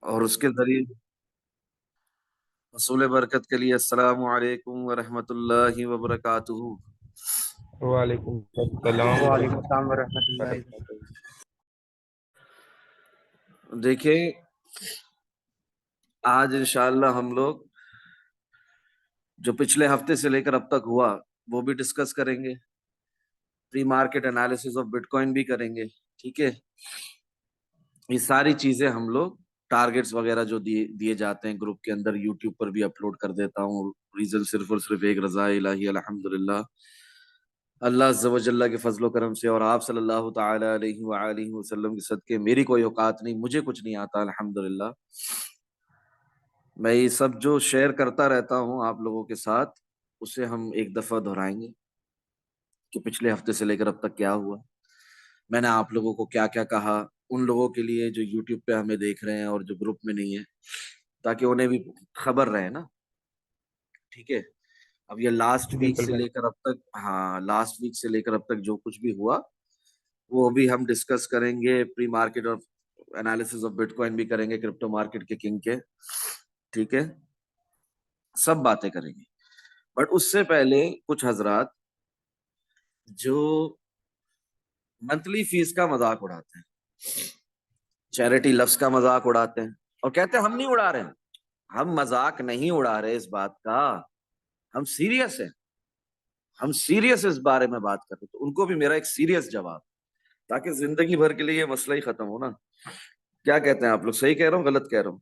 और उसके जरिए हसूल बरकत के लिए अस्सलामु अलैकुम व रहमतुल्लाहि व बरकातुहू। वालेकुम अस्सलाम वालेकुम अस्सलाम वरहमतुल्लाहि वरहमतुल्लाहि। वबरकातुहू। देखिए, आज इंशाअल्लाह हम लोग जो पिछले हफ्ते से लेकर अब तक हुआ वो भी डिस्कस करेंगे। Pre market analysis of bitcoin भी करेंगे। ठीक है, ये सारी चीजें हम लोग टारगेट्स वगैरह जो दिए दिए जाते हैं ग्रुप के अंदर, यूट्यूब पर भी अपलोड कर देता हूँ। रीजन सिर्फ और सिर्फ एक, रजा इलाही अल्हम्दुलिल्लाह, अल्लाह अज़्ज़ व जल्ला के फजलो करम से और आप सल्लल्लाहु ताला अलैहि व आलिहि वसल्लम के सदके। मेरी कोई औकात नहीं, मुझे कुछ नहीं आता अल्हम्दुलिल्लाह। मैं ये सब जो शेयर करता रहता हूँ आप लोगों के साथ, उसे हम एक दफा दोहराएंगे कि पिछले हफ्ते से लेकर अब तक क्या हुआ, मैंने आप लोगों को क्या क्या कहा, उन लोगों के लिए जो यूट्यूब पे हमें देख रहे हैं और जो ग्रुप में नहीं है, ताकि उन्हें भी खबर रहे ना। ठीक है, अब ये लास्ट वीक बिल्कुल से भाई। लेकर अब तक, हाँ, लास्ट वीक से लेकर अब तक जो कुछ भी हुआ वो भी हम डिस्कस करेंगे। प्री मार्केट और एनालिसिस ऑफ बिटकॉइन भी करेंगे, क्रिप्टो मार्केट के किंग के। ठीक है, सब बातें करेंगे। बट उससे पहले कुछ हजरात जो मंथली फीस का मजाक उड़ाते हैं, चैरिटी लफ्ज का मजाक उड़ाते हैं और कहते हैं हम नहीं उड़ा रहे हैं। हम मजाक नहीं उड़ा रहे इस बात का, हम सीरियस हैं। हम सीरियस इस बारे में बात कर रहे हैं। तो उनको भी मेरा एक सीरियस जवाब, ताकि जिंदगी भर के लिए ये मसला ही खत्म हो ना। क्या कहते हैं आप लोग, सही कह रहा हूँ गलत कह रहा हूँ?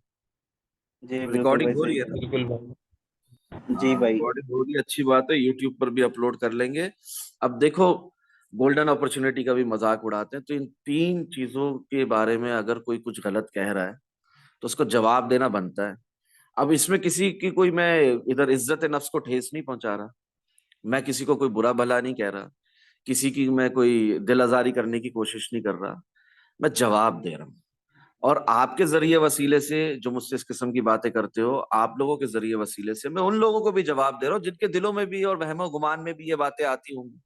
जी बिल्कुल रिकॉर्डिंग भाई, हो सही रही है कह ना? बिल्कुल भाई। रहे। जी हाँ, भाई। रिकॉर्डिंग हो रही है, अच्छी बात है। यूट्यूब पर भी अपलोड कर लेंगे। अब देखो, गोल्डन अपॉर्चुनिटी का भी मजाक उड़ाते हैं, तो इन तीन चीजों के बारे में अगर कोई कुछ गलत कह रहा है तो उसको जवाब देना बनता है। अब इसमें किसी की कोई, मैं इधर इज्जत नफ्स को ठेस नहीं पहुंचा रहा, मैं किसी को कोई बुरा भला नहीं कह रहा, किसी की मैं कोई दिल आजारी करने की कोशिश नहीं कर रहा, मैं जवाब दे रहा हूँ। और आपके जरिए वसीले से जो मुझसे इस किस्म की बातें करते हो, आप लोगों के जरिए वसीले से मैं उन लोगों को भी जवाब दे रहा हूँ जिनके दिलों में भी और वहमो गुमान में भी ये बातें आती होंगी।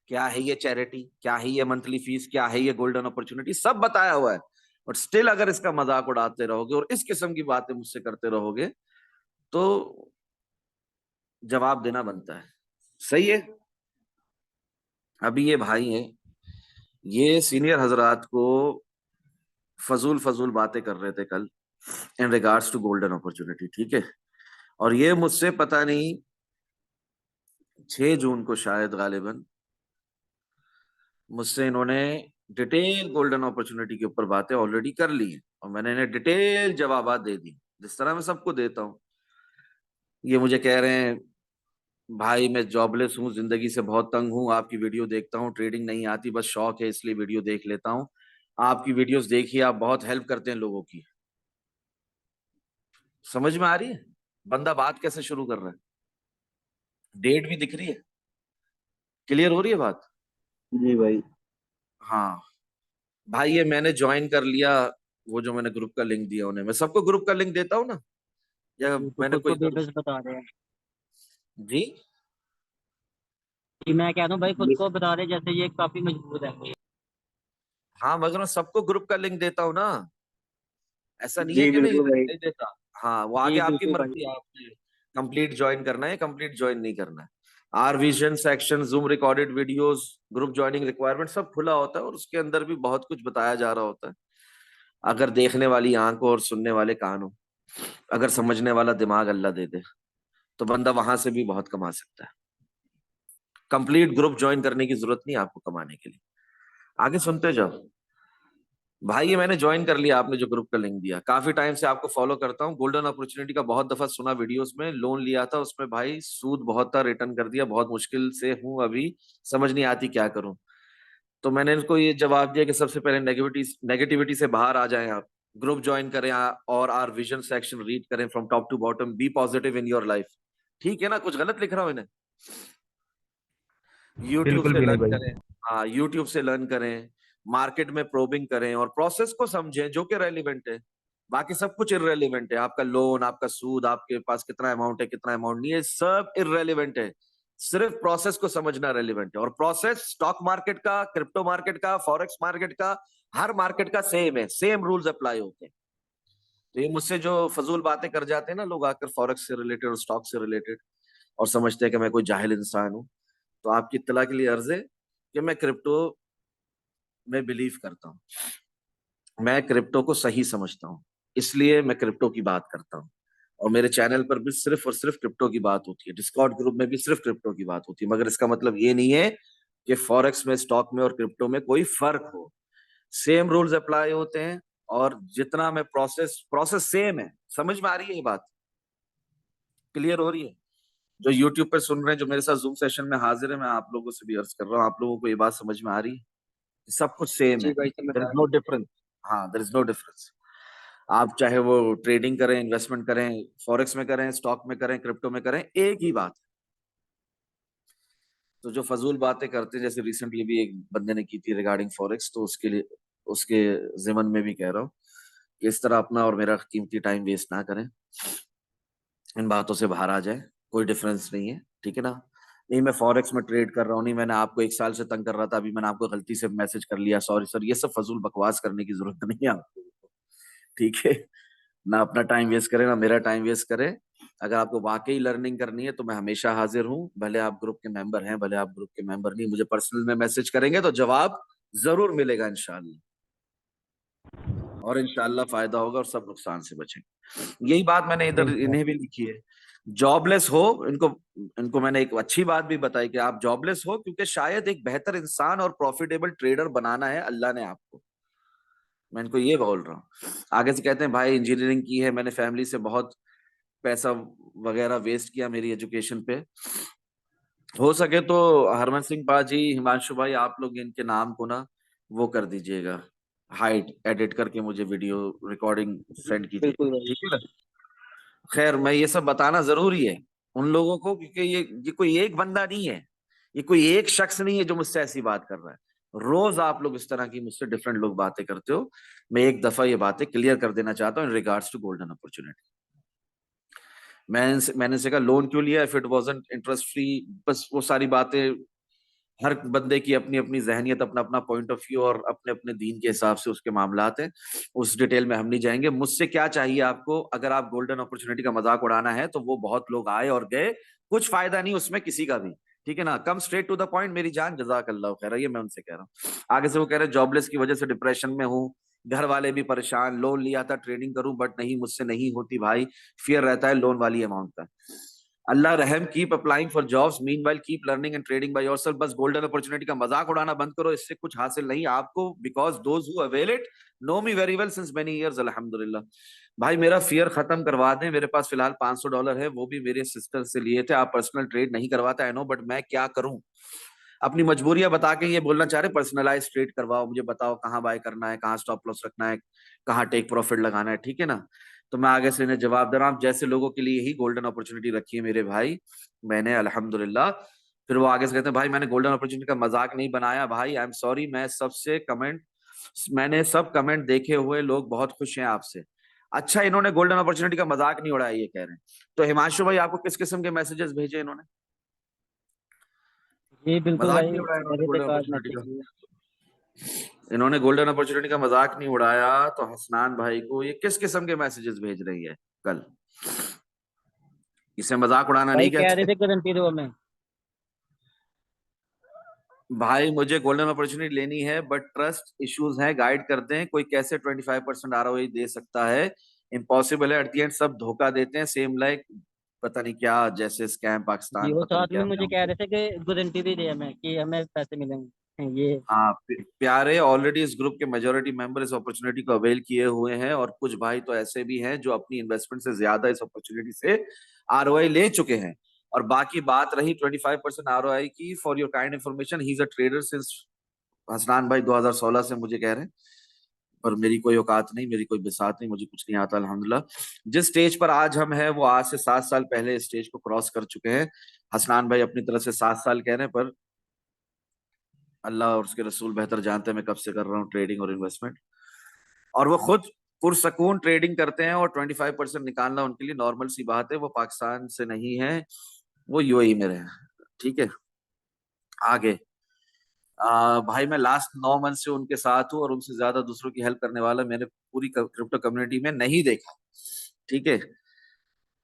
क्या है ये चैरिटी, क्या है ये मंथली फीस, क्या है ये गोल्डन अपॉर्चुनिटी, सब बताया हुआ है। बट स्टिल अगर इसका मजाक उड़ाते रहोगे और इस किस्म की बातें मुझसे करते रहोगे तो जवाब देना बनता है। सही है। अभी ये भाई हैं, ये सीनियर हजरात को फजूल फजूल बातें कर रहे थे कल in regards to golden opportunity. ठीक है, और ये मुझसे पता नहीं 6 जून को शायद गालिबन मुझसे इन्होंने डिटेल गोल्डन अपॉर्चुनिटी के ऊपर बातें ऑलरेडी कर ली हैं और मैंने इन्हें डिटेल जवाब दे दी, जिस तरह मैं सबको देता हूँ। ये मुझे कह रहे हैं भाई मैं जॉबलेस हूँ, जिंदगी से बहुत तंग हूँ, आपकी वीडियो देखता हूँ, ट्रेडिंग नहीं आती, बस शौक है इसलिए वीडियो देख लेता हूँ। आपकी वीडियोस देखिए, आप बहुत हेल्प करते हैं लोगों की। समझ में आ रही है बंदा बात कैसे शुरू कर रहा है? डेट भी दिख रही है, क्लियर हो रही है बात? जी भाई। हाँ भाई, ये मैंने ज्वाइन कर लिया, वो जो मैंने ग्रुप का लिंक दिया उन्हें, मैं सबको ग्रुप का लिंक देता हूँ ना, या ये तो मैंने खुद कोई को इधर बेबस बता रहे हैं। जी? जी मैं कह रहा हूँ भाई, खुद को बता रहे हैं जैसे ये काफी मजबूत है। हाँ, मगर मैं सबको ग्रुप का लिंक देता हूँ ना, ऐसा नहीं है जी कि नहीं बिल्कुल भाई। नहीं देता। हाँ, वो आगे जी आपकी बिल्कुल भाई। मर्जी है, आपने कंप्लीट ज्वाइन करना है, कंप्लीट ज्वाइन नहीं करना है। Are vision section, zoom recorded videos, group joining requirement सब खुला होता है और उसके अंदर भी बहुत कुछ बताया जा रहा होता है। अगर देखने वाली आंख हो और सुनने वाले कान हो, अगर समझने वाला दिमाग अल्लाह दे दे, तो बंदा वहां से भी बहुत कमा सकता है। कंप्लीट ग्रुप ज्वाइन करने की जरूरत नहीं आपको कमाने के लिए। आगे सुनते जाओ भाई। ये मैंने ज्वाइन कर लिया, आपने जो ग्रुप का लिंक दिया, काफी टाइम से आपको फॉलो करता हूँ। गोल्डन अपॉर्चुनिटी का बहुत दफा सुना वीडियोस में, लोन लिया था उसमें भाई सूद बहुत था, रिटर्न कर दिया, बहुत मुश्किल से हूँ अभी, समझ नहीं आती क्या करूं। तो मैंने इनको ये जवाब दिया कि सबसे पहले नेगेटिविटी नेगेटिविटी से बाहर आ जाएं आप, ग्रुप ज्वाइन करें और आर विजन सेक्शन रीड करें from top to bottom, be positive in your life. ठीक है ना, कुछ गलत लिख रहा हूं इन्हें? यूट्यूब बिल्कुल से भी नहीं लर्न भाई। करें। हाँ, यूट्यूब से लर्न करें, मार्केट में प्रोबिंग करें और प्रोसेस को समझें जो कि रेलिवेंट है। बाकी सब कुछ इररेलीवेंट है, आपका लोन, आपका सूद, आपके पास कितना अमाउंट है, कितना अमाउंट नहीं है, सब इररेलीवेंट है। सिर्फ प्रोसेस को समझना रेलिवेंट है। और प्रोसेस स्टॉक मार्केट का, क्रिप्टो मार्केट का, फॉरेक्स मार्केट का, हर मार्केट का सेम है, सेम रूल्स अप्लाई होते हैं। तो ये मुझसे जो फजूल बातें कर जाते हैं ना लोग आकर फॉरेक्स से रिलेटेड और स्टॉक से रिलेटेड, और समझते हैं कि मैं कोई जाहिल इंसान हूँ, तो आपकी इत्तला के लिए अर्ज है कि मैं क्रिप्टो में बिलीव करता हूँ, मैं क्रिप्टो को सही समझता हूँ, इसलिए मैं क्रिप्टो की बात करता हूँ। और मेरे चैनल पर भी सिर्फ और सिर्फ क्रिप्टो की बात होती है, डिस्कॉर्ड ग्रुप में भी सिर्फ क्रिप्टो की बात होती है, मगर इसका मतलब ये नहीं है कि फॉरेक्स में, स्टॉक में और क्रिप्टो में कोई फर्क हो। सेम रूल्स अप्लाई होते हैं, और जितना मैं प्रोसेस प्रोसेस सेम है। समझ में आ रही है ये बात? क्लियर हो रही है? जो यूट्यूब पर सुन रहे हैं, जो मेरे साथ जूम सेशन में हाजिर है, मैं आप लोगों से भी अर्ज कर रहा हूँ, आप लोगों को ये बात समझ में आ रही है? सब कुछ सेम जी है, भाई समझ देयर आ इज रही नो है। डिफरेंस। हाँ, देयर इज नो डिफरेंस। आप चाहे वो ट्रेडिंग करें, इन्वेस्टमेंट करें, फॉरेक्स में करें, स्टॉक में करें, क्रिप्टो में करें, एक ही बात है। तो जो फजूल बातें करते हैं, जैसे रिसेंटली भी एक बंदे ने की थी रिगार्डिंग फॉरेक्स, तो उसके लिए, उसके जिमन में भी कह रहा हूँ कि इस तरह अपना और मेरा कीमती टाइम वेस्ट ना करें, इन बातों से बाहर आ जाए, कोई डिफरेंस नहीं है, ठीक है ना? नहीं मैं फॉरेक्स में ट्रेड कर रहा हूँ, नहीं मैंने आपको एक साल से तंग कर रहा था, अभी मैंने आपको गलती से मैसेज कर लिया, सॉरी सर, ये सब फजूल बकवास करने की जरूरत नहीं है आपको, ठीक है? ना अपना टाइम वेस्ट करें, ना मेरा टाइम वेस्ट करें। अगर आपको वाकई लर्निंग करनी है तो मैं हमेशा हाजिर हूँ, भले आप ग्रुप के मेंबर हैं, भले आप ग्रुप के मेंबर नहीं, मुझे पर्सनल में मैसेज करेंगे तो जवाब जरूर मिलेगा इंशाल्लाह, और इंशाल्लाह फायदा होगा और सब नुकसान से बचेंगे। यही बात मैंने इधर इन्हें भी लिखी है। जॉबलेस हो, इनको इनको मैंने एक अच्छी बात भी बताई कि आप जॉबलेस हो क्योंकि शायद एक बेहतर इंसान और प्रॉफिटेबल ट्रेडर बनाना है अल्लाह ने आपको। मैं इनको ये बोल रहा हूँ। आगे से कहते हैं भाई इंजीनियरिंग की है मैंने, फैमिली से बहुत पैसा वगैरह वेस्ट किया मेरी एजुकेशन पे। हो सके तो हरमन सिंह पाजी, हिमांशु भाई, आप लोग इनके नाम को ना वो कर दीजिएगा, हाइड एडिट करके मुझे वीडियो रिकॉर्डिंग सेंड बिल्कुल कीजिएगा, भाई। ठीक है ना? खैर, मैं ये सब बताना जरूरी है उन लोगों को, क्योंकि ये कोई एक बंदा नहीं है, ये कोई एक शख्स नहीं है जो मुझसे ऐसी बात कर रहा है। रोज आप लोग इस तरह की मुझसे डिफरेंट लोग बातें करते हो। मैं एक दफा ये बातें क्लियर कर देना चाहता हूँ in regards to golden opportunity. मैंने से कहा लोन क्यों लिया if it wasn't interest free, बस वो सारी बातें, हर बंदे की अपनी अपनी जहनियत, अपना अपना पॉइंट ऑफ व्यू और अपने अपने दीन के हिसाब से उसके मामलात हैं, उस डिटेल में हम नहीं जाएंगे। मुझसे क्या चाहिए आपको? अगर आप गोल्डन अपॉर्चुनिटी का मजाक उड़ाना है तो वो बहुत लोग आए और गए, कुछ फायदा नहीं उसमें किसी का भी, ठीक है ना? Come straight to the point मेरी जान, जजाक अल्लाह खैर, ये मैं उनसे कह रहा हूँ। आगे से वो कह रहे हैं जॉबलेस की वजह से डिप्रेशन में हूँ, घर वाले भी परेशान, लोन लिया था ट्रेडिंग करूं बट नहीं, मुझसे नहीं होती भाई, फियर रहता है लोन वाली अमाउंट का। अल्लाह रहम, keep applying for jobs, meanwhile keep learning and trading by yourself. बस गोल्डन अपॉर्चुनिटी का मजाक उड़ाना बंद करो, इससे कुछ हासिल नहीं आपको, because those who avail it know me very well since many years अल्हम्दुलिल्लाह। भाई मेरा फियर खत्म करवा दें, मेरे पास फिलहाल $500 है, वो भी मेरे सिस्टर से लिए थे। आप पर्सनल ट्रेड नहीं करवाते आई नो, बट मैं क्या करूं? अपनी मजबूरियां बता के ये बोलना चाह रहे पर्सनलाइज ट्रेड करवाओ, मुझे बताओ कहाँ बाय करना है, कहाँ स्टॉप लॉस रखना है, कहाँ टेक प्रॉफिट लगाना है, ठीक है ना? तो मैं आगे से इन्हें जवाब दे रहा हूँ, आप जैसे लोगों के लिए ही गोल्डन अपॉर्चुनिटी रखी है मेरे भाई, मैंने अल्हम्दुलिल्लाह। फिर वो आगे से कहते हैं भाई मैंने गोल्डन अपॉर्चुनिटी का मजाक नहीं बनाया, भाई आई एम सॉरी, मैंने सब कमेंट देखे हुए, लोग बहुत खुश हैं आपसे। अच्छा, इन्होंने गोल्डन अपॉर्चुनिटी का मजाक नहीं उड़ाया ये कह रहे हैं, तो हिमांशु भाई आपको किस किस्म के मैसेजेस भेजे इन्होंने? जी बिल्कुल मजाक भाई, नहीं उड़ाया इन्होंने मेरे गोल्डन बेकार अपॉर्चुनिटी मैसेज का? किए। इन्होंने गोल्डन अपॉर्चुनिटी का मजाक नहीं उड़ाया तो हसनान भाई को ये किस किस्म के मैसेजेस भेज रही है कल? इसे मजाक उड़ाना भाई नहीं कह रहे कहते? थे गारंटी दो हमें। भाई मुझे गोल्डन अपॉर्चुनिटी लेनी है बट ट्रस्ट इश्यूज हैं, गाइड करते हैं, कोई कैसे 25% ROI दे सकता है? इम्पॉसिबल है, एट द एंड सब धोखा देते हैं, सेम लाइक पता नहीं क्या, जैसे स्कैम जी पाकिस्तान, वो पता नहीं साथ में क्या मुझे मैं कह रहे थे कि गारंटी भी दे हमें कि हमें पैसे मिलेंगे ये। हाँ प्यारे, ऑलरेडी इस ग्रुप के मेजोरिटी मेंबर इस अपॉर्चुनिटी को अवेल किए हुए हैं, और कुछ भाई तो ऐसे भी हैं जो अपनी इन्वेस्टमेंट से ज्यादा इस अपॉर्चुनिटी से ROI ले चुके हैं। और बाकी बात रही 25% ROI की, for your kind information, he is a trader since, Hasnan भाई 2016 से मुझे कह रहे हैं, पर मेरी कोई औकात नहीं, मेरी कोई बिसात नहीं, मुझे कुछ नहीं आता अल्हम्दुलिल्लाह। जिस स्टेज पर आज हम हैं वो आज से 7 साल पहले इस स्टेज को क्रॉस कर चुके हैं। हसनान भाई अपनी तरफ से 7 साल कह रहे हैं, पर अल्लाह और उसके रसूल बेहतर जानते हैं मैं कब से कर रहा हूँ ट्रेडिंग और इन्वेस्टमेंट। और वो खुद पुरसकून ट्रेडिंग करते हैं, और 25% निकालना उनके लिए नॉर्मल सी बात है। वो पाकिस्तान से नहीं है, वो UAE में रहे हैं, ठीक है? आगे भाई मैं लास्ट 9 मंथ से उनके साथ हूँ और उनसे ज्यादा दूसरों की हेल्प करने वाला मैंने पूरी क्रिप्टो कम्युनिटी में नहीं देखा। ठीक है,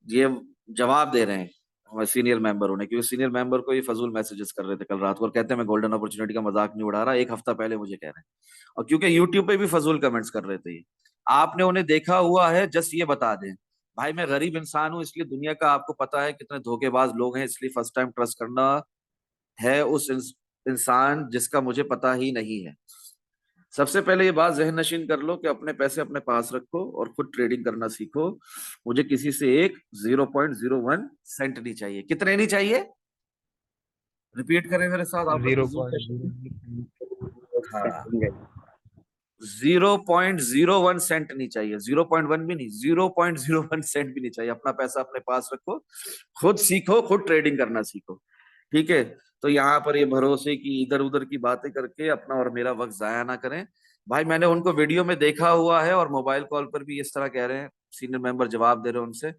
ये जवाब दे रहे हैं हमारे सीनियर मेंबर होने, क्योंकि सीनियर मेंबर को ये फजूल मैसेजेस कर रहे थे कल रात को और कहते हैं मैं गोल्डन अपॉर्चुनिटी का मजाक नहीं उड़ा रहा, एक हफ्ता पहले मुझे कह रहे हैं। और क्योंकि यूट्यूब पे भी फजूल कमेंट्स कर रहे थे ये, आपने उन्हें देखा हुआ है, जस्ट ये बता दें। भाई मैं गरीब इंसान हूं, इसलिए दुनिया का आपको पता है कितने धोखेबाज लोग हैं, इसलिए फर्स्ट टाइम ट्रस्ट करना है उस इंसान जिसका मुझे पता ही नहीं है। सबसे पहले ये बात जहन नशीन कर लो कि अपने पैसे अपने पास रखो और खुद ट्रेडिंग करना सीखो। मुझे किसी से एक 0.01 सेंट नहीं चाहिए। कितने नहीं चाहिए? रिपीट करें मेरे साथ, आप लोग जीरो भी Zoom पॉइंट session में। हाँ, जीरो 0.01 सेंट नहीं चाहिए, 0.1 भी नहीं, 0.01 सेंट भी नहीं चाहिए। अपना पैसा अपने पास रखो, खुद सीखो, खुद ट्रेडिंग करना सीखो। ठीक है, तो यहाँ पर ये भरोसे की इधर उधर की बातें करके अपना और मेरा वक्त जाया ना करें। भाई मैंने उनको वीडियो में देखा हुआ है और मोबाइल कॉल पर भी इस तरह कह रहे हैं, सीनियर मेंबर जवाब दे रहे हैं उनसे।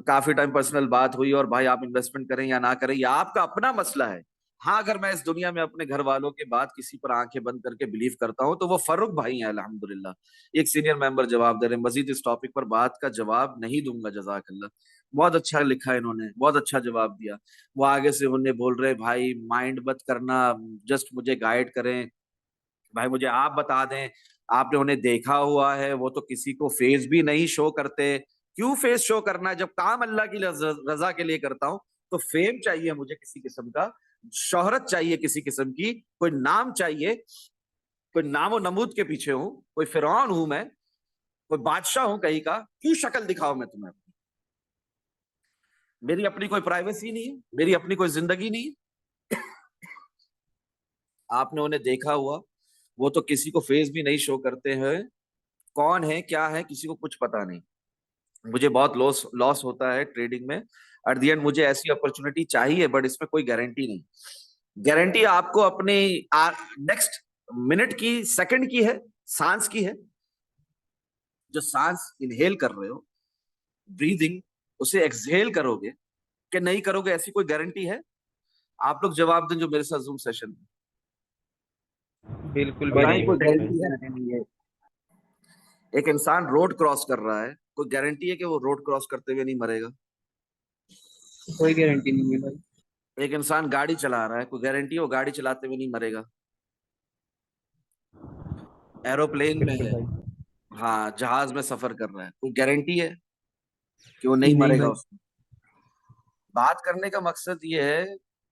काफी टाइम पर्सनल बात हुई और भाई आप इन्वेस्टमेंट करें या ना करें ये आपका अपना मसला है। हाँ, अगर मैं इस दुनिया में अपने घर वालों के बाद किसी पर आंखें बंद करके बिलीव करता हूं तो वो फर्रुख भाई हैं अल्हम्दुलिल्लाह। एक सीनियर मेंबर जवाब दे रहे हैं, मजीद इस टॉपिक पर बात का जवाब नहीं दूंगा, जजाकल्ला। बहुत अच्छा लिखा है इन्होंने, बहुत अच्छा जवाब दिया। वो आगे से उन्हें बोल रहे भाई माइंड मत करना, जस्ट मुझे गाइड करें, भाई मुझे आप बता दें। आपने उन्हें देखा हुआ है, वो तो किसी को फेस भी नहीं शो करते। क्यों फेस शो करना है जब काम अल्लाह की रजा के लिए करता हूं? तो फेम चाहिए मुझे किसी किस्म का, शोहरत चाहिए किसी किस्म की, कोई नाम चाहिए, कोई नामो नमूद के पीछे हूं, कोई फिरौन हूं मैं, कोई बादशाह हूं कहीं का। क्यों शक्ल दिखाओ मैं तुम्हें? मेरी अपनी कोई प्राइवेसी नहीं है, मेरी अपनी कोई जिंदगी नहीं है। आपने उन्हें देखा हुआ, वो तो किसी को फेस भी नहीं शो करते हैं। कौन है क्या है किसी को कुछ पता नहीं। मुझे बहुत लॉस लॉस होता है ट्रेडिंग में। एट द एंड मुझे ऐसी अपॉर्चुनिटी चाहिए, बट इसमें कोई गारंटी नहीं। गारंटी आपको अपने नेक्स्ट मिनट की, सेकंड की है, सांस की है। जो सांस इनहेल कर रहे हो, ब्रीदिंग, उसे एक्सहेल करोगे कि नहीं करोगे, ऐसी कोई गारंटी है? आप लोग जवाब दें जो मेरे साथ जूम सेशन में। बिल्कुल भी बताएं, नहीं कोई होता भाई। गारंटी है? एक इंसान रोड क्रॉस कर रहा है, कोई गारंटी है कि वो रोड क्रॉस करते हुए नहीं मरेगा? कोई गारंटी नहीं है भाई। एक इंसान गाड़ी चला रहा है, कोई गारंटी है वो गाड़ी चलाते हुए नहीं मरेगा? एरोप्लेन में बिल्कुल है, भाई। हाँ जहाज में सफर कर रहा है, कोई गारंटी है कि वो नहीं नहीं मरेगा भाई। उसमें? बात करने का मकसद ये है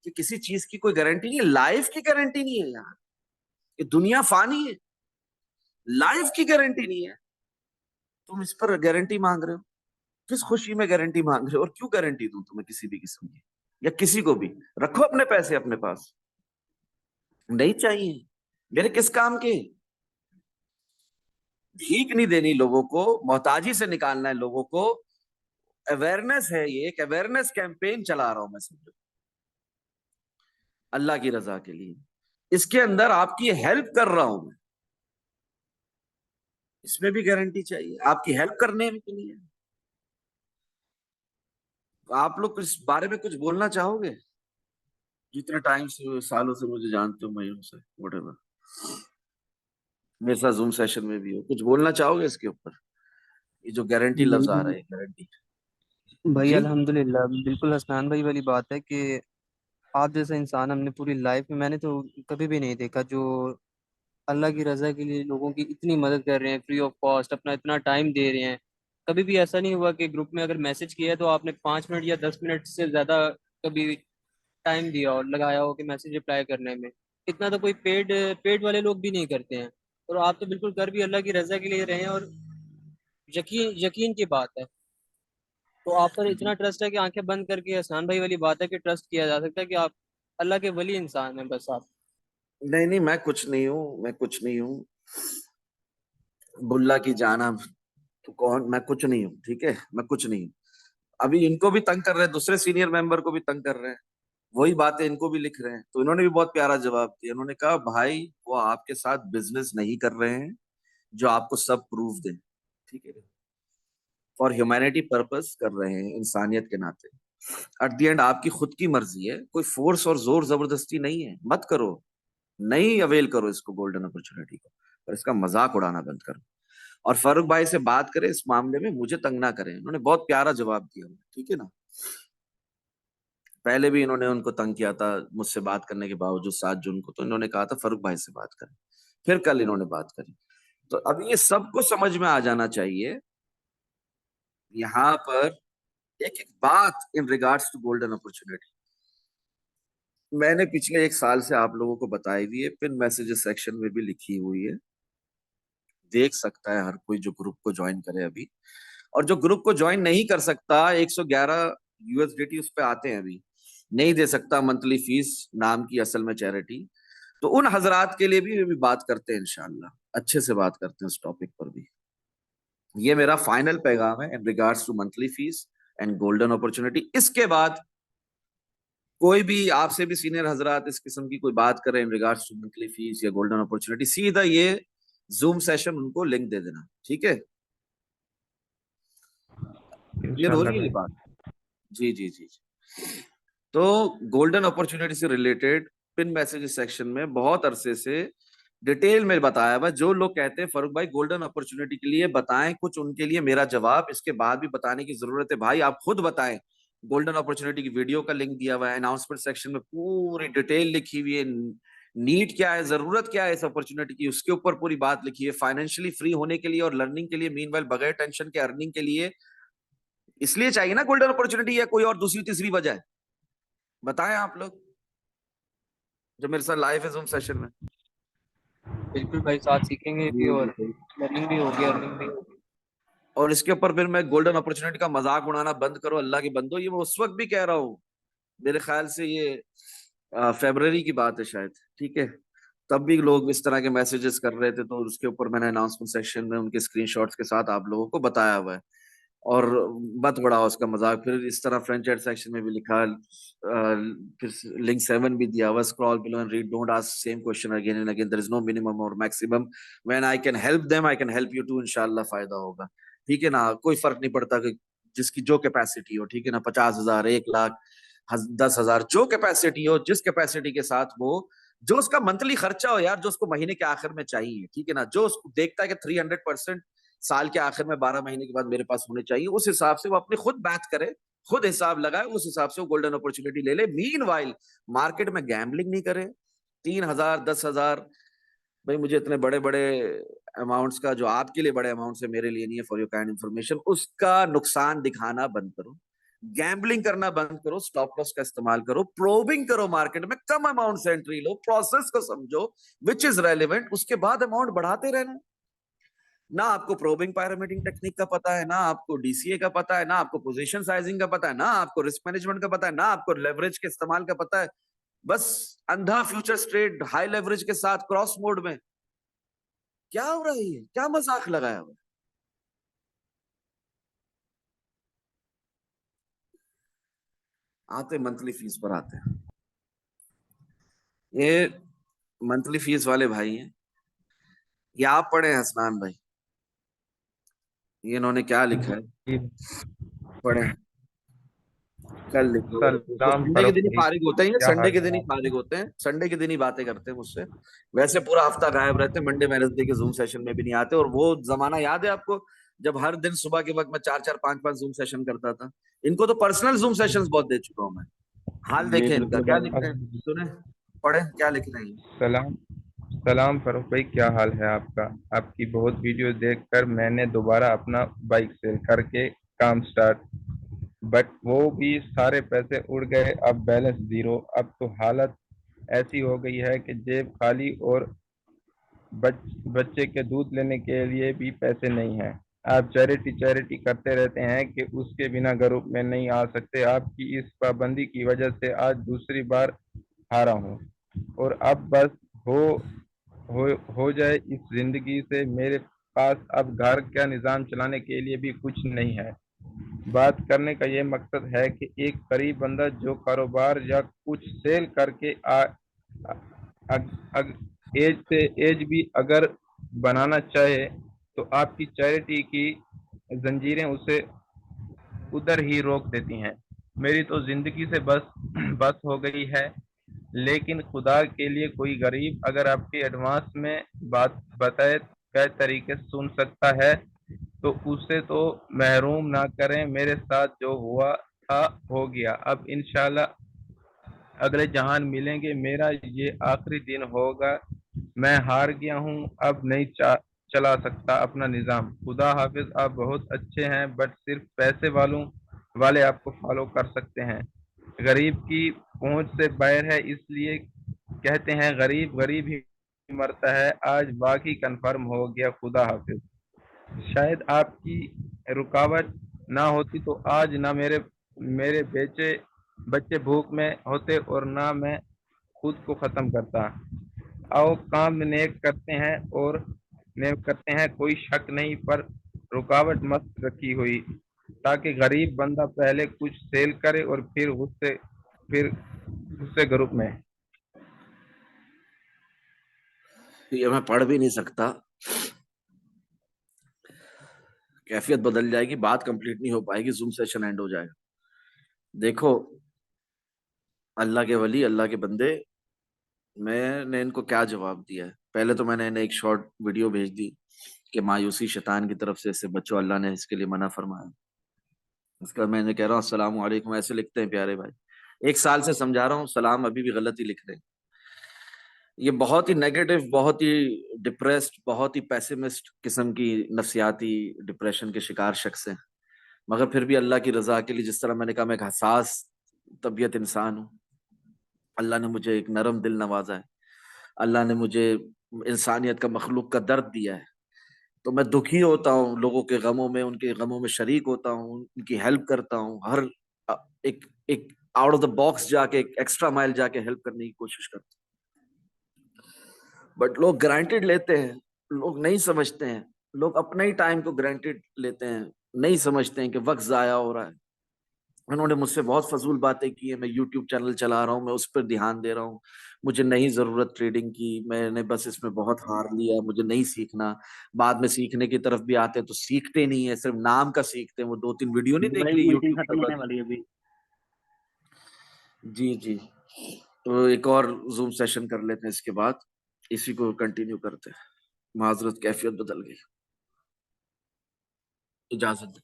कि किसी चीज की कोई गारंटी नहीं है, लाइफ की गारंटी नहीं है यार। ये दुनिया फानी है, लाइफ की गारंटी नहीं है। तुम इस पर गारंटी मांग रहे हो? किस खुशी में गारंटी मांग रहे हो? और क्यों गारंटी दूं तुम्हें किसी भी किस्म की, या किसी को भी? रखो अपने पैसे अपने पास, नहीं चाहिए मेरे किस काम के। भीख नहीं देनी लोगों को, मोहताजी से निकालना है लोगों को। अवेयरनेस है, ये एक अवेयरनेस कैंपेन चला रहा हूं मैं, समझो, अल्लाह की रजा के लिए। इसके अंदर आपकी हेल्प कर रहा हूं मैं, इसमें भी गारंटी चाहिए आपकी हेल्प करने के लिए। आप लोग इस बारे में कुछ बोलना चाहोगे? जितने टाइम से, सालों से मुझे जानते हो, महीनों से, whatever, मेरे साथ जूम सेशन में भी हो, कुछ बोलना चाहोगे इसके ऊपर? ये जो गारंटी लफ्ज आ रहा नहीं है, गारंटी। भाई, जी, अल्हम्दुलिल्लाह बिल्कुल हसनान भाई वाली बात है कि आप जैसा इंसान हमने पूरी लाइफ में मैंने तो कभी भी नहीं देखा जो अल्लाह की रजा के लिए लोगों की इतनी मदद कर रहे हैं, फ्री ऑफ कॉस्ट अपना इतना टाइम दे रहे हैं। कभी भी ऐसा नहीं हुआ कि ग्रुप में अगर मैसेज किया है तो आपने 5 मिनट या 10 मिनट से ज्यादा कभी टाइम दिया और लगाया हो कि मैसेज रिप्लाई करने में। इतना तो कोई पेड पेड वाले लोग भी नहीं करते हैं। और आप तो बिल्कुल कर भी अल्लाह की रजा के लिए रहे हैं। और यकीन यकीन की बात है। तो आप पर इतना ट्रस्ट है कि आंखें बंद करके, हसनान भाई वाली बात है कि ट्रस्ट किया जा सकता है कि आप अल्लाह के वली इंसान हैं बस आप। नहीं नहीं, मैं कुछ नहीं हूँ, मैं कुछ नहीं हूँ। बुल्ला की जाना, तो कौन? मैं कुछ नहीं हूँ, ठीक है, मैं कुछ नहीं हूँ। अभी इनको भी तंग कर रहे हैं, दूसरे सीनियर मेंबर को भी तंग कर रहे हैं, वही बातें इनको भी लिख रहे हैं। तो इन्होंने भी बहुत प्यारा जवाब दिया। इन्होंने कहा भाई वो आपके साथ बिजनेस नहीं कर रहे हैं जो आपको सब प्रूफ दें, ठीक है, फॉर ह्यूमैनिटी पर्पस कर रहे हैं, इंसानियत के नाते। एट द एंड आपकी खुद की मर्जी है, कोई फोर्स और जोर जबरदस्ती नहीं है, मत करो। नहीं अवेल करो इसको गोल्डन अपॉर्चुनिटी को, और इसका मजाक उड़ाना बंद करो। और फारूक भाई से बात करें इस मामले में, मुझे तंग ना करें, उन्होंने बहुत प्यारा जवाब दिया, ठीक है ना। पहले भी इन्होंने उनको तंग किया था मुझसे बात करने के बावजूद 7 जून को, तो इन्होंने कहा था फारूक भाई से बात करें, फिर कल इन्होंने बात करी। तो अब ये सबको समझ में आ जाना चाहिए यहाँ पर एक एक बात in regards to golden opportunity. मैंने पिछले 1 साल से आप लोगों को बताई हुई है, पिन मैसेजेस सेक्शन में भी लिखी हुई है, देख सकता है हर कोई जो ग्रुप को ज्वाइन करे अभी। और जो ग्रुप को ज्वाइन नहीं कर सकता, 111 यूएसडीटी उस पे आते हैं अभी, नहीं दे सकता मंथली फीस नाम की असल में चैरिटी, तो उन हजरात के लिए भी बात करते हैं इंशाल्लाह, अच्छे से बात करते हैं उस टॉपिक पर भी। ये मेरा फाइनल पैगाम है in regards to monthly fees and golden opportunity. इसके बाद कोई भी आपसे भी सीनियर हजरात इस किस्म की कोई बात करें in regards to monthly fees या गोल्डन अपॉर्चुनिटी, सीधा ये जूम सेशन उनको लिंक दे देना, ठीक है। क्लियर हो इंशाल्लाह रही है ये भाई। बात? जी जी जी जी। तो गोल्डन अपॉर्चुनिटी से रिलेटेड पिन मैसेज सेक्शन में बहुत अरसे से डिटेल में बताया हुआ। जो लोग कहते हैं फारूक भाई गोल्डन अपॉर्चुनिटी के लिए बताएं कुछ, उनके लिए मेरा जवाब इसके बाद भी बताने की जरूरत है, भाई आप खुद बताएं। गोल्डन अपॉर्चुनिटी की वीडियो का लिंक दिया हुआ है, अनाउंसमेंट सेक्शन में पूरी डिटेल लिखी हुई है, नीड क्या है, जरूरत क्या है इस अपॉर्चुनिटी की, उसके ऊपर पूरी बात लिखी है। फाइनेंशियली फ्री होने के लिए और लर्निंग के लिए, मीनवाइल बगैर टेंशन के अर्निंग के लिए, इसलिए चाहिए ना गोल्डन अपॉर्चुनिटी, या कोई और दूसरी तीसरी वजह है? बताएं आप लोग जो मेरे साथ लाइव है जूम सेशन में। बिल्कुल भाई, साथ सीखेंगे भी जी और बिल्कुल। लर्निंग भी होगी, अर्निंग भी होगी। और इसके ऊपर फिर मैं गोल्डन अपॉर्चुनिटी का मजाक उड़ाना बंद करो, अल्लाह के बंदो, ये मैं उस वक्त भी कह रहा हूँ, मेरे ख्याल से ये फरवरी की बात है शायद, ठीक है। तब भी लोग इस तरह के मैसेजेस कर रहे थे, तो उसके ऊपर मैंने अनाउंसमेंट सेक्शन में उनके स्क्रीनशॉट्स के साथ आप लोगों को बताया हुआ है। और मत उड़ाओ उसका मजाक। फिर इस तरह फ्रेंच चैट सेक्शन में भी लिखा, फिर लिंक 7 भी दिया हुआ, scroll below and read, don't ask same question again and again, there is no minimum और maximum, when I can help them I can help you too, इंशाल्लाह फायदा होगा, ठीक है ना। कोई फर्क नहीं पड़ता कि जिसकी जो कैपेसिटी हो, ठीक है ना, 50,000, 1 लाख, 10,000, जो कैपेसिटी हो, जिस कैपेसिटी के साथ वो, जो उसका मंथली खर्चा हो यार, जो उसको महीने के आखिर में चाहिए, ठीक है ना, जो उसको देखता है कि 300% साल के आखिर में 12 महीने के बाद मेरे पास होने चाहिए, उस हिसाब से वो अपनी खुद बात करे, खुद हिसाब लगाए, उस हिसाब से वो गोल्डन अपॉर्चुनिटी ले ले। मीन वाइल मार्केट में गैम्बलिंग नहीं करे। 3,000, 10,000, भाई मुझे इतने बड़े बड़े अमाउंट्स का, जो आपके लिए बड़े अमाउंट है मेरे लिए नहीं है, फॉर योर काइंड इन्फॉर्मेशन, उसका नुकसान दिखाना बंद करो, गैम्बलिंग करना बंद करो, स्टॉप लॉस का इस्तेमाल करो, प्रोबिंग करो, मार्केट में कम अमाउंट से एंट्री लो, प्रोसेस को समझो विच इज रेलिवेंट, उसके बाद अमाउंट बढ़ाते रहना। ना आपको प्रोबिंग पैरामीटिंग टेक्निक का पता है, ना आपको डीसीए का पता है, ना आपको पोजीशन साइजिंग का पता है, ना आपको रिस्क मैनेजमेंट का पता है, ना आपको लेवरेज के इस्तेमाल का पता है, बस अंधा फ्यूचर ट्रेड हाई लेवरेज के साथ क्रॉस मोड में। क्या हो रहा है ये, क्या मजाक लगाया हुआ है? आते मंथली फीस पर आते हैं। ये मंथली फीस वाले भाई हैं, ये आप पढ़े हैं हसनान भाई, ये इन्होंने क्या लिखा है, जी। पढ़े हैं, कल लिखे हुए थे। तो सलाम संडे के फारूक दिन ही भाई, फारिग होते हैं, ये क्या संडे हाल के दिन है ही फारिग आपका? होते हैं, संडे के दिन ही बातें करते हैं मुझसे। वैसे पूरा हफ्ता गायब रहते हैं, मंडे वेडनेसडे के जूम सेशन में भी नहीं आते। और वो जमाना याद है आपको, जब हर दिन सुबह के वक्त मैं 4-4, 5-5 जूम सेशन करता था। इनको तो पर्सनल जूम सेशंस बहुत दे चुका हूं मैं। हाल देखें इनका, क्या लिख रहे हैं, अब सुने, पढ़े क्या लिख रहे हैं। सलाम सलाम फारूक भाई, क्या हाल है आपका? आपकी बहुत वीडियो देखकर मैंने दोबारा अपना बाइक सेल करके काम स्टार्ट, बट वो भी सारे पैसे उड़ गए, अब बैलेंस जीरो। अब तो हालत ऐसी हो गई है कि जेब खाली और बच, बच्चे के दूध लेने के लिए भी पैसे नहीं हैं। आप चैरिटी चैरिटी करते रहते हैं कि उसके बिना ग्रुप में नहीं आ सकते। आपकी इस पाबंदी की वजह से आज दूसरी बार हारा हूँ, और अब बस हो हो जाए इस जिंदगी से। मेरे पास अब घर का निज़ाम चलाने के लिए भी कुछ नहीं है। बात करने का ये मकसद है कि एक गरीब बंदा जो कारोबार या कुछ सेल करके अग, अग, एज से एज भी अगर बनाना चाहे, तो आपकी चैरिटी की जंजीरें उसे उधर ही रोक देती हैं। मेरी तो जिंदगी से बस बस हो गई है, लेकिन खुदा के लिए कोई गरीब अगर आपके एडवांस में बात बताए कई तरीके से सुन सकता है तो उसे तो महरूम ना करें। मेरे साथ जो हुआ था हो गया, अब इंशाल्लाह अगले जहान मिलेंगे। मेरा ये आखिरी दिन होगा। मैं हार गया हूँ, अब नहीं चला सकता अपना निज़ाम। खुदा हाफिज। आप बहुत अच्छे हैं, बट सिर्फ पैसे वाले आपको फॉलो कर सकते हैं। गरीब की पहुंच से बाहर है, इसलिए कहते हैं गरीब गरीब ही मरता है। आज बाकी कंफर्म हो गया। खुदा हाफिज। शायद आपकी रुकावट ना होती तो आज ना मेरे मेरे बेचे बच्चे भूख में होते और ना मैं खुद को खत्म करता। आओ काम नेक करते हैं और नेक करते हैं, कोई शक नहीं, पर रुकावट मत रखी हुई ताकि गरीब बंदा पहले कुछ सेल करे और फिर उससे ग्रुप में। ये मैं पढ़ भी नहीं सकता, कैफियत बदल जाएगी, बात कंप्लीट नहीं हो पाएगी, जूम सेशन एंड हो जाएगा। देखो अल्लाह के वली, अल्लाह के बंदे, मैंने इनको क्या जवाब दिया है? पहले तो मैंने इन्हें एक शॉर्ट वीडियो भेज दी कि मायूसी शैतान की तरफ से, इससे बच्चों, अल्लाह ने इसके लिए मना फरमाया। उसके बाद मैंने कह रहा हूँ अस्सलाम वालेकुम, ऐसे लिखते हैं प्यारे भाई। 1 साल से समझा रहा हूँ, सलाम अभी भी गलत ही लिख रहे हैं। ये बहुत ही नेगेटिव, बहुत ही डिप्रेस्ड, बहुत ही पैसिमिस्ट किस्म की नफ्सियाती डिप्रेशन के शिकार शख्स हैं। मगर फिर भी अल्लाह की रजा के लिए, जिस तरह मैंने कहा, मैं एक हसास तबीयत इंसान हूँ। अल्लाह ने मुझे एक नरम दिल नवाजा है। अल्लाह ने मुझे इंसानियत का, मखलूक का दर्द दिया है। तो मैं दुखी होता हूँ, लोगों के गमों में, उनके गमों में शरीक होता हूँ, उनकी हेल्प करता हूँ। हर एक एक आउट ऑफ द बॉक्स जाके, एक एक्स्ट्रा माइल जाके हेल्प करने की कोशिश करता हूँ। बट लोग ग्रांटेड लेते हैं, लोग नहीं समझते हैं। लोग अपने ही टाइम को ग्रांटेड लेते हैं, नहीं समझते हैं कि वक्त जाया हो रहा है। उन्होंने मुझसे बहुत फजूल बातें की है। मैं यूट्यूब चैनल चला रहा हूँ, मैं उस पर ध्यान दे रहा हूँ। मुझे नहीं जरूरत ट्रेडिंग की, मैंने बस इसमें बहुत हार लिया, मुझे नहीं सीखना। बाद में सीखने की तरफ भी आते हैं तो सीखते नहीं है, सिर्फ नाम का सीखते हैं। वो 2-3 वीडियो नहीं जी देख भाई, ली मीटिंग यूट्यूब पे खत्म होने बस। वाली है अभी। जी जी। तो एक और जूम सेशन कर लेते हैं, इसके बाद इसी को कंटिन्यू करते हैं। माजरत, कैफियत बदल गई। इजाजत।